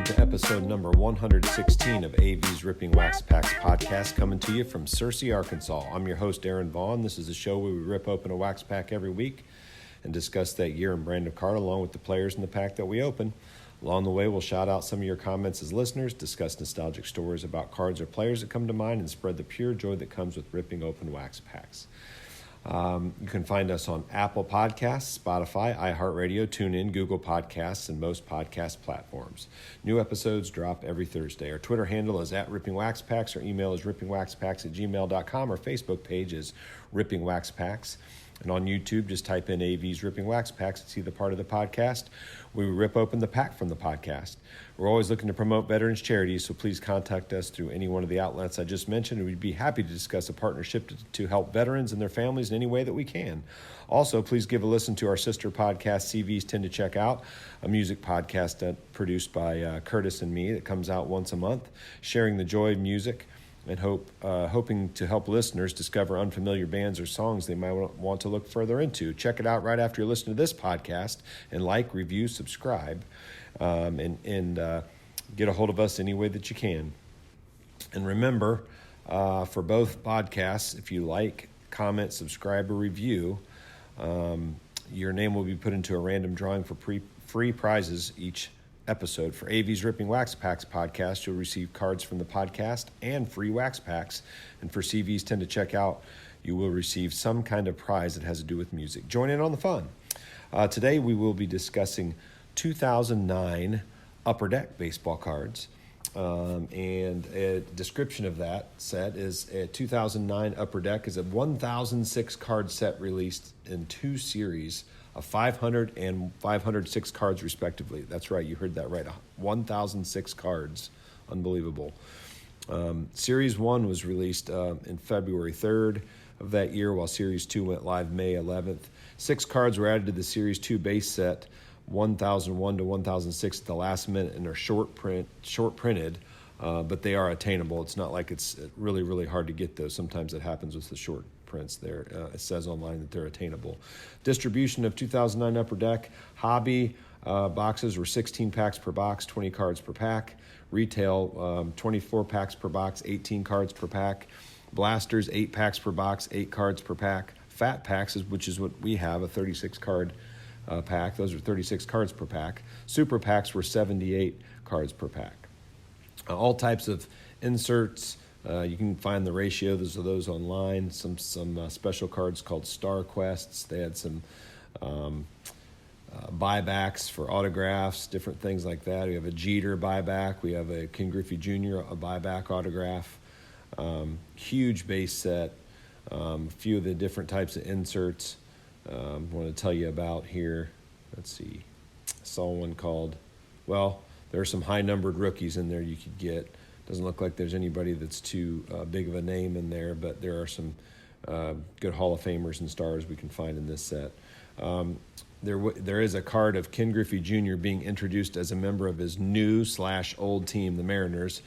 to episode number 116 of AV's Ripping Wax Packs podcast, coming to you from Searcy, Arkansas. I'm your host, Aaron Vaughn. This is a show where we rip open a wax pack every week and discuss that year and brand of card along with the players in the pack that we open. Along the way, we'll shout out some of your comments as listeners, discuss nostalgic stories about cards or players that come to mind, and spread the pure joy that comes with ripping open wax packs. You can find us on Apple Podcasts, Spotify, iHeartRadio, TuneIn, Google Podcasts, and most podcast platforms. New episodes drop every Thursday. Our Twitter handle is @RippingWaxPacks. Our email is rippingwaxpacks@gmail.com. Our Facebook page is Ripping Wax Packs. And on YouTube, just type in AV's Ripping Wax Packs to see the part of the podcast where we rip open the pack from the podcast. We're always looking to promote veterans charities, so please contact us through any one of the outlets I just mentioned, and we'd be happy to discuss a partnership to help veterans and their families in any way that we can. Also, please give a listen to our sister podcast, CVs Tend to Check Out, a music podcast produced by Curtis and me that comes out once a month, sharing the joy of music and hoping to help listeners discover unfamiliar bands or songs they might want to look further into. Check it out right after you listen to this podcast, and like, review, subscribe, and get a hold of us any way that you can. And remember, for both podcasts, if you like, comment, subscribe, or review, your name will be put into a random drawing for free prizes each episode. For AV's Ripping Wax Packs podcast, you'll receive cards from the podcast and free wax packs. And for CVs Tend to Check Out, you will receive some kind of prize that has to do with music. Join in on the fun. Today we will be discussing 2009 Upper Deck baseball cards. And a description of that set is a 2009 Upper Deck is a 1006 card set released in two series of 500 and 506 cards respectively. That's right, you heard that right. 1006 cards. Unbelievable. Series 1 was released in February 3rd of that year, while Series 2 went live May 11th. 6 cards were added to the Series 2 base set, 1001 to 1006 at the last minute, and are short printed, but they are attainable. It's not like it's really, really hard to get those. Sometimes it happens with the short prints there. It says online that they're attainable. Distribution of 2009 Upper Deck. Hobby boxes were 16 packs per box, 20 cards per pack. Retail, 24 packs per box, 18 cards per pack. Blasters, 8 packs per box, 8 cards per pack. Fat packs, which is what we have, a 36 card pack. Those are 36 cards per pack. Super packs were 78 cards per pack. All types of inserts. You can find the ratios of those online. Some special cards called Star Quests. They had some buybacks for autographs, different things like that. We have a Jeter buyback. We have a Ken Griffey Jr. a buyback autograph. Huge base set. A few of the different types of inserts I want to tell you about here. Let's see. I saw one called, well, there are some high-numbered rookies in there you could get. Doesn't look like there's anybody that's too big of a name in there, but there are some good Hall of Famers and stars we can find in this set. There is a card of Ken Griffey Jr. being introduced as a member of his new/old team, the Mariners,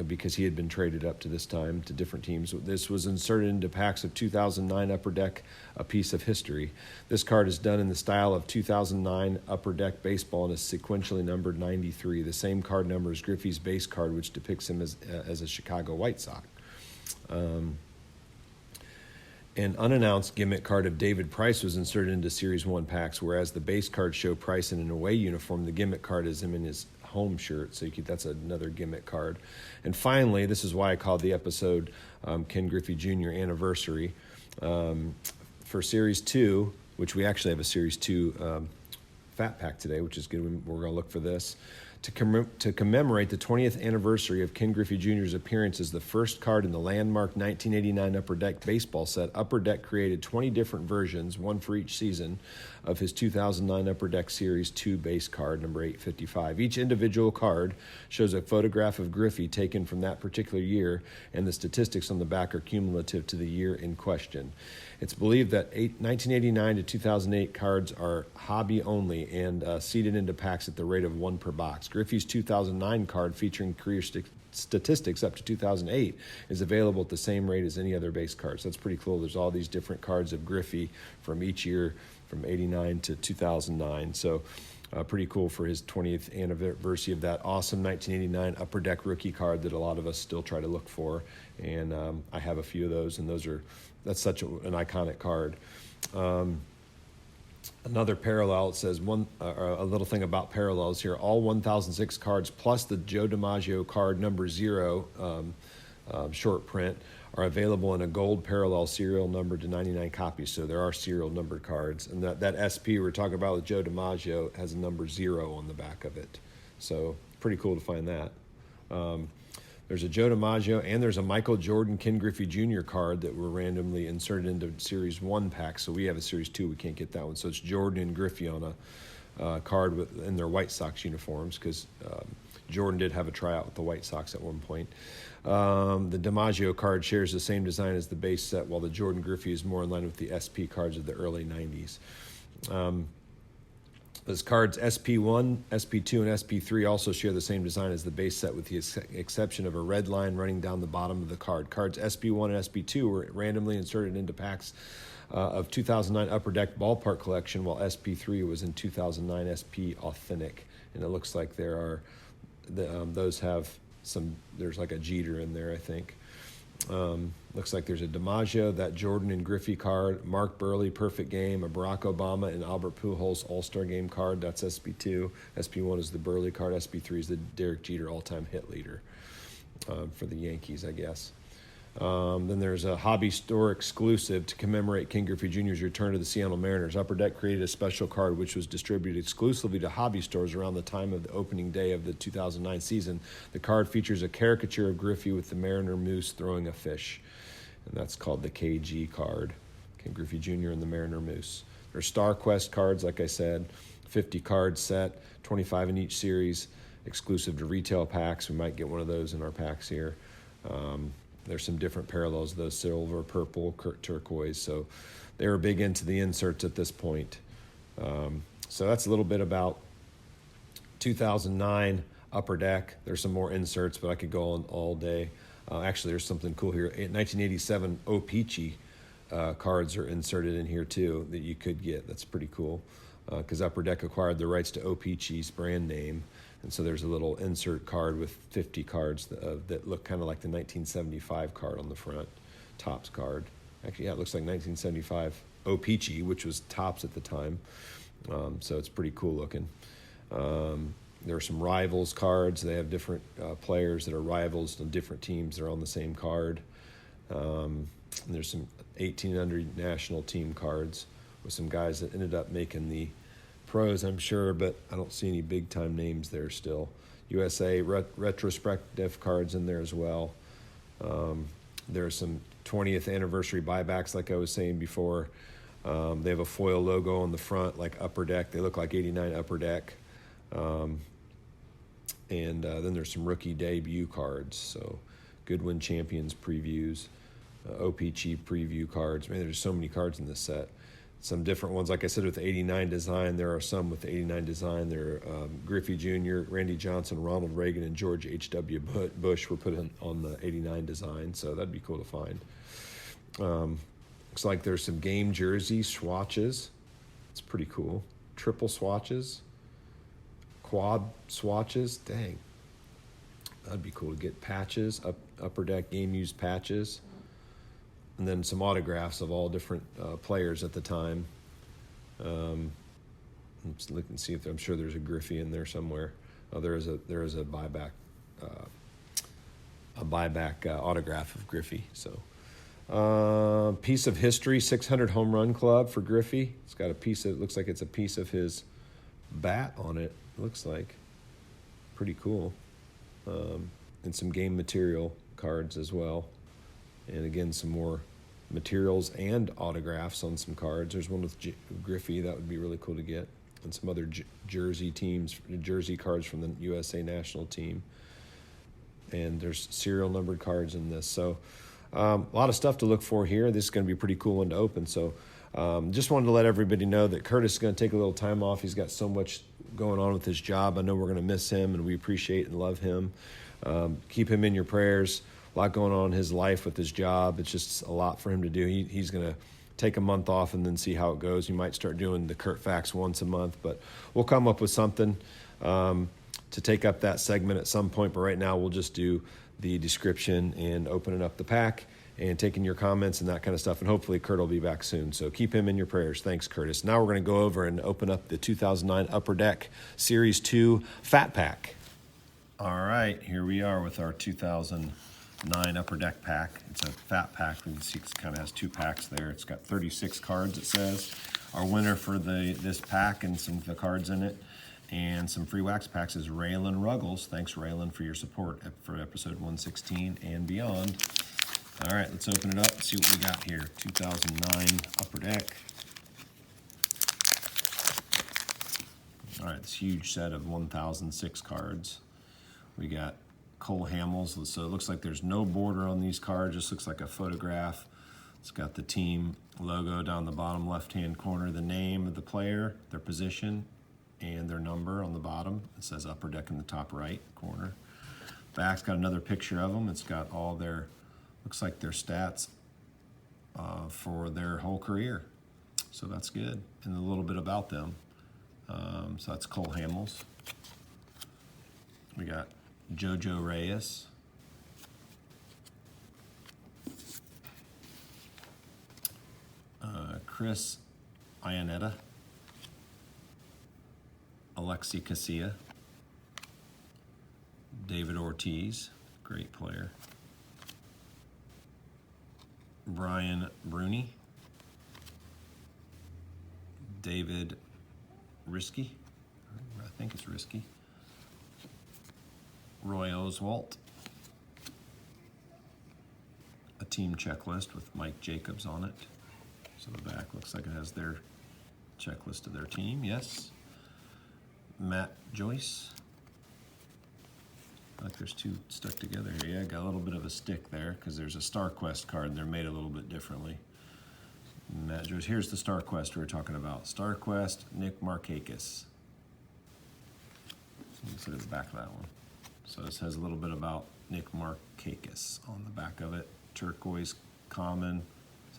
because he had been traded up to this time to different teams. This was inserted into packs of 2009 Upper Deck, a piece of history. This card is done in the style of 2009 Upper Deck baseball and is sequentially numbered 93, the same card number as Griffey's base card, which depicts him as a Chicago White Sox. An unannounced gimmick card of David Price was inserted into Series 1 packs, whereas the base cards show Price in an away uniform. The gimmick card is him in his home shirt, so that's another gimmick card. And finally, this is why I called the episode Ken Griffey Jr. Anniversary. For Series 2, which we actually have a Series 2 fat pack today, which is good. We're going to look for this. To commemorate the 20th anniversary of Ken Griffey Jr.'s appearance as the first card in the landmark 1989 Upper Deck baseball set, Upper Deck created 20 different versions, one for each season, of his 2009 Upper Deck Series 2 base card, number 855. Each individual card shows a photograph of Griffey taken from that particular year, and the statistics on the back are cumulative to the year in question. It's believed that 1989 to 2008 cards are hobby only and seeded into packs at the rate of 1 per box. Griffey's 2009 card, featuring career statistics up to 2008, is available at the same rate as any other base cards. That's pretty cool. There's all these different cards of Griffey from each year, from 89 to 2009. So Pretty cool for his 20th anniversary of that awesome 1989 Upper Deck rookie card that a lot of us still try to look for. And I have a few of those, and that's such an iconic card. Another parallel, it says a little thing about parallels here. All 1006 cards plus the Joe DiMaggio card number 0 short print are available in a gold parallel serial number to 99 copies. So there are serial numbered cards. And that SP we're talking about with Joe DiMaggio has a number 0 on the back of it. So pretty cool to find that. There's a Joe DiMaggio and there's a Michael Jordan Ken Griffey Jr. card that were randomly inserted into Series 1 pack. So we have a Series 2. We can't get that one. So it's Jordan and Griffey on a card in their White Sox uniforms because Jordan did have a tryout with the White Sox at one point. The DiMaggio card shares the same design as the base set, while the Jordan Griffey is more in line with the SP cards of the early 90s. Those cards SP1, SP2, and SP3 also share the same design as the base set with the exception of a red line running down the bottom of the card. Cards SP1 and SP2 were randomly inserted into packs of 2009 Upper Deck Ballpark Collection, while SP3 was in 2009 SP Authentic. And it looks like those have there's like a Jeter in there, I think. Looks like there's a DiMaggio, that Jordan and Griffey card, Mark Burley Perfect Game, a Barack Obama and Albert Pujols All-Star Game card. That's SP2. SP1 is the Burley card. SP3 is the Derek Jeter all-time hit leader for the Yankees, I guess. Then there's a hobby store exclusive to commemorate Ken Griffey Jr.'s return to the Seattle Mariners. Upper Deck created a special card which was distributed exclusively to hobby stores around the time of the opening day of the 2009 season. The card features a caricature of Griffey with the Mariner Moose throwing a fish, and that's called the KG card, Ken Griffey Jr. and the Mariner Moose. There's Star Quest cards, like I said, 50 card set, 25 in each series, exclusive to retail packs. We might get one of those in our packs here. There's some different parallels of those, silver, purple, turquoise. So they were big into the inserts at this point. So that's a little bit about 2009 Upper Deck. There's some more inserts, but I could go on all day. Actually, there's something cool here. 1987 O-Pee-Chee cards are inserted in here, too, that you could get. That's pretty cool because Upper Deck acquired the rights to O-Pee-Chee's brand name. And so there's a little insert card with 50 cards that look kind of like the 1975 card on the front, Topps card. Actually, yeah, it looks like 1975 O-Pee-Chee, which was Topps at the time. So it's pretty cool looking. There are some rivals cards. They have different players that are rivals on different teams that are on the same card. And there's some 1800 national team cards with some guys that ended up making the pros, I'm sure, but I don't see any big-time names there still. USA retrospective cards in there as well. There are some 20th anniversary buybacks, like I was saying before. They have a foil logo on the front, like Upper Deck. They look like 89 Upper Deck. And then there's some rookie debut cards. So Goodwin Champions previews, O-Pee-Chee preview cards. Man, there's so many cards in this set. Some different ones, like I said, with the 89 design. There are some with the 89 design. There are Griffey Jr., Randy Johnson, Ronald Reagan, and George H.W. Bush were put on the 89 design, so that'd be cool to find. Looks like there's some game jersey swatches. It's pretty cool. Triple swatches. Quad swatches. Dang. That'd be cool to get patches, Upper Deck game-used patches. And then some autographs of all different players at the time. Let's look and see if I'm sure there's a Griffey in there somewhere. Oh, there is a buyback autograph of Griffey. So, piece of history, 600 home run club for Griffey. It's got it looks like it's a piece of his bat on it. Looks like pretty cool. And some game material cards as well. And again, some more materials and autographs on some cards. There's one with Griffey. That would be really cool to get. And some other jersey cards from the USA national team. And there's serial numbered cards in this. So a lot of stuff to look for here. This is going to be a pretty cool one to open. So just wanted to let everybody know that Curtis is going to take a little time off. He's got so much going on with his job. I know we're going to miss him, and we appreciate and love him. Keep him in your prayers. a lot going on in his life with his job. It's just a lot for him to do. He's going to take a month off and then see how it goes. He might start doing the Kurt Facts once a month, but we'll come up with something to take up that segment at some point. But right now we'll just do the description and opening up the pack and taking your comments and that kind of stuff. And hopefully Kurt will be back soon. So keep him in your prayers. Thanks, Curtis. Now we're going to go over and open up the 2009 Upper Deck Series 2 Fat Pack. All right, here we are with our 2009 Upper Deck pack. It's a fat pack. You can see it kind of has 2 packs there. It's got 36 cards, it says. Our winner for this pack and some of the cards in it and some free wax packs is Raylan Ruggles. Thanks, Raylan, for your support for episode 116 and beyond. All right, let's open it up and see what we got here. 2009 Upper Deck. All right, this huge set of 1,006 cards. We got Cole Hamels, so it looks like there's no border on these cards. Just looks like a photograph. It's got the team logo down the bottom left-hand corner, the name of the player, their position, and their number on the bottom. It says Upper Deck in the top right corner. Back's got another picture of them. It's got all their, looks like their stats for their whole career. So that's good. And a little bit about them. So that's Cole Hamels. We got Jojo Reyes. Chris Iannetta. Alexi Casilla. David Ortiz, great player. Brian Bruni. David Risky. I think it's Risky. Roy Oswalt. A team checklist with Mike Jacobs on it. So the back looks like it has their checklist of their team, yes. Matt Joyce. Like there's 2 stuck together here. Yeah, got a little bit of a stick there because there's a StarQuest card and they're made a little bit differently. Matt Joyce. Here's the StarQuest we were talking about. StarQuest, Nick Markakis. Let's look at the back of that one. So this has a little bit about Nick Markakis on the back of it. Turquoise common.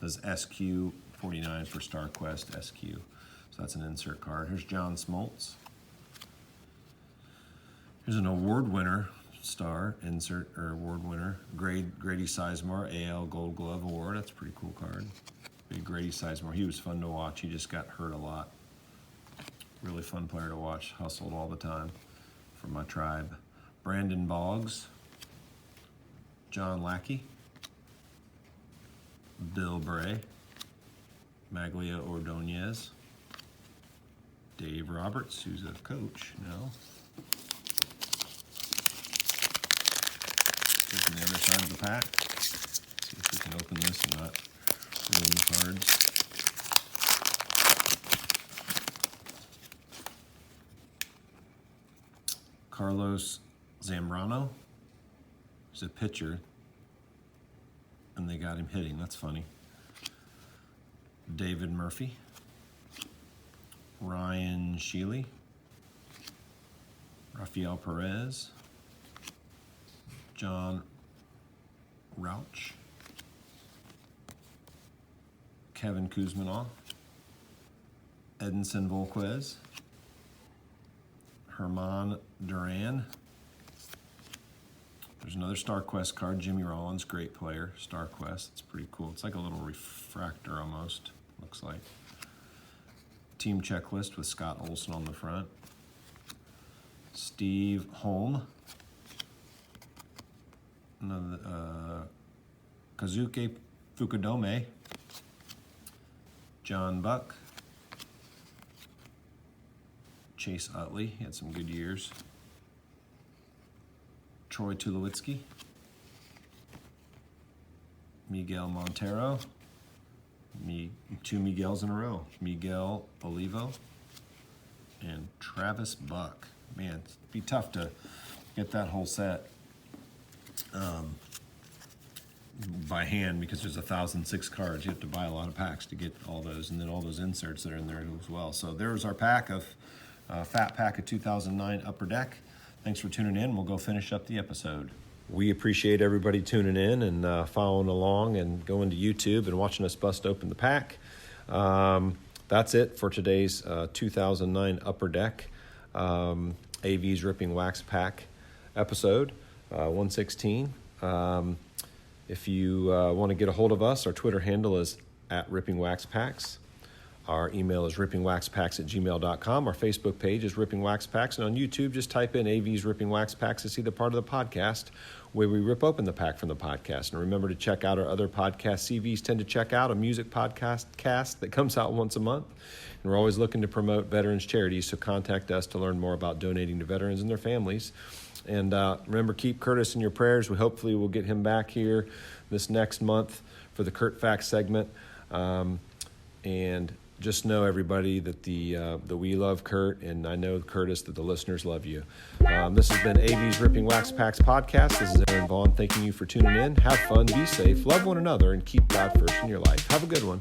It says SQ 49 for StarQuest SQ. So that's an insert card. Here's John Smoltz. Here's an award winner, star, insert, or award winner. Grady Sizemore, AL Gold Glove Award. That's a pretty cool card. Big Grady Sizemore. He was fun to watch. He just got hurt a lot. Really fun player to watch. Hustled all the time for my tribe. Brandon Boggs. John Lackey. Bill Bray. Maglia Ordonez. Dave Roberts, who's a coach now. Open the other side of the pack. See if we can open this and not ruin the cards. Carlos Zambrano. He's a pitcher, and they got him hitting. That's funny. David Murphy. Ryan Sheely. Rafael Perez. John Rauch. Kevin Kuzmanoff. Edinson Volquez. Herman Duran. There's another StarQuest card, Jimmy Rollins, great player, StarQuest. It's pretty cool. It's like a little refractor almost, looks like. Team checklist with Scott Olson on the front. Steve Holm. Another, Kazuke Fukudome. John Buck. Chase Utley, he had some good years. Troy Tulowitzki. Miguel Montero. 2 Miguels in a row. Miguel Olivo and Travis Buck. Man, it'd be tough to get that whole set by hand because there's 1,006 cards. You have to buy a lot of packs to get all those, and then all those inserts that are in there as well. So there's our pack of Fat Pack of 2009 Upper Deck. Thanks for tuning in. We'll go finish up the episode. We appreciate everybody tuning in and following along and going to YouTube and watching us bust open the pack. That's it for today's 2009 Upper Deck AV's Ripping Wax Pack episode 116. If you want to get a hold of us, our Twitter handle is @RippingWaxPacks. Our email is rippingwaxpacks@gmail.com. Our Facebook page is Ripping Wax Packs. And on YouTube, just type in AV's Ripping Wax Packs to see the part of the podcast where we rip open the pack from the podcast. And remember to check out our other podcasts. CVs tend to check out a music podcast that comes out once a month. And we're always looking to promote veterans charities, so contact us to learn more about donating to veterans and their families. And remember, keep Curtis in your prayers. We hopefully will get him back here this next month for the Kurt Facts segment. And just know, everybody, that that we love Kurt, and I know, Curtis, that the listeners love you. This has been AV's Ripping Wax Packs podcast. This is Aaron Vaughn thanking you for tuning in. Have fun, be safe, love one another, and keep God first in your life. Have a good one.